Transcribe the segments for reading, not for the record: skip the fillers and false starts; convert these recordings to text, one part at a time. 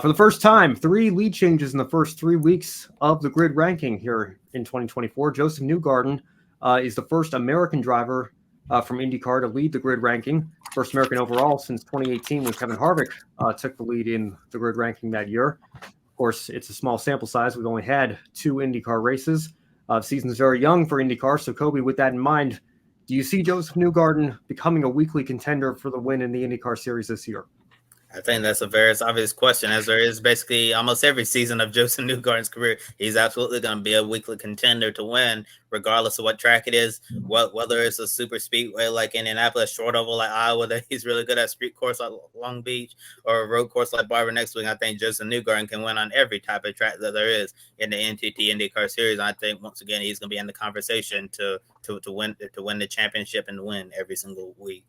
For the first time, 3 lead changes in the first 3 weeks of the grid ranking here in 2024. Joseph Newgarden is the first American driver from IndyCar to lead the grid ranking. First American overall since 2018 when Kevin Harvick took the lead in the grid ranking that year. Of course, it's a small sample size. We've only had 2 IndyCar races. The season's very young for IndyCar. So, Kobe, with that in mind, do you see Joseph Newgarden becoming a weekly contender for the win in the IndyCar series this year? I think that's a very obvious question, as there is basically almost every season of Joseph Newgarden's career. He's absolutely going to be a weekly contender to win, regardless of what track it is. Whether it's a super speedway like Indianapolis, short oval like Iowa, that he's really good at, street course like Long Beach, or a road course like Barber next week. I think Joseph Newgarden can win on every type of track that there is in the NTT IndyCar series. I think once again he's going to be in the conversation to win the championship and win every single week.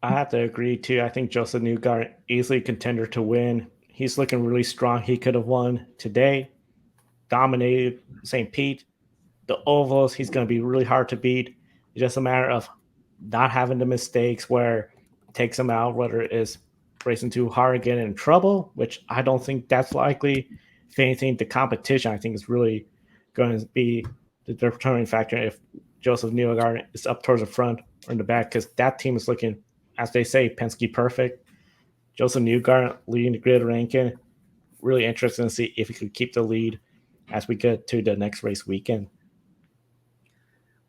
I have to agree too. I think Joseph Newgarden easily contender to win. He's looking really strong. He could have won today, dominated St. Pete. The ovals, he's going to be really hard to beat. It's just a matter of not having the mistakes where it takes him out, whether it is racing too hard and getting in trouble, which I don't think that's likely. If anything, the competition, I think, is really going to be the determining factor if Joseph Newgarden is up towards the front or in the back, because that team is looking, as they say, Penske perfect. Joseph Newgarden leading the grid ranking. Really interesting to see if he could keep the lead as we get to the next race weekend.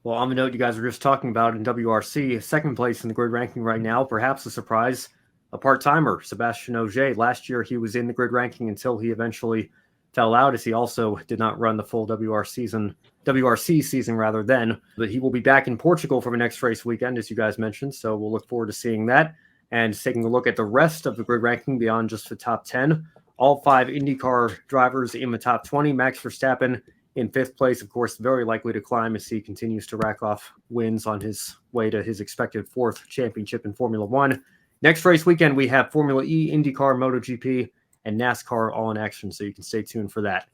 Well, on the note you guys were just talking about in WRC, second place in the grid ranking right now, perhaps a surprise, a part-timer, Sebastian Ogier. Last year he was in the grid ranking until he eventually fell out, as he also did not run the full WRC season rather then. But he will be back in Portugal for the next race weekend, as you guys mentioned, so we'll look forward to seeing that. And taking a look at the rest of the grid ranking beyond just the top 10, all 5 IndyCar drivers in the top 20. Max Verstappen in 5th place, of course, very likely to climb as he continues to rack off wins on his way to his expected 4th championship in Formula One. Next race weekend, we have Formula E, IndyCar, MotoGP, and NASCAR all in action, so you can stay tuned for that.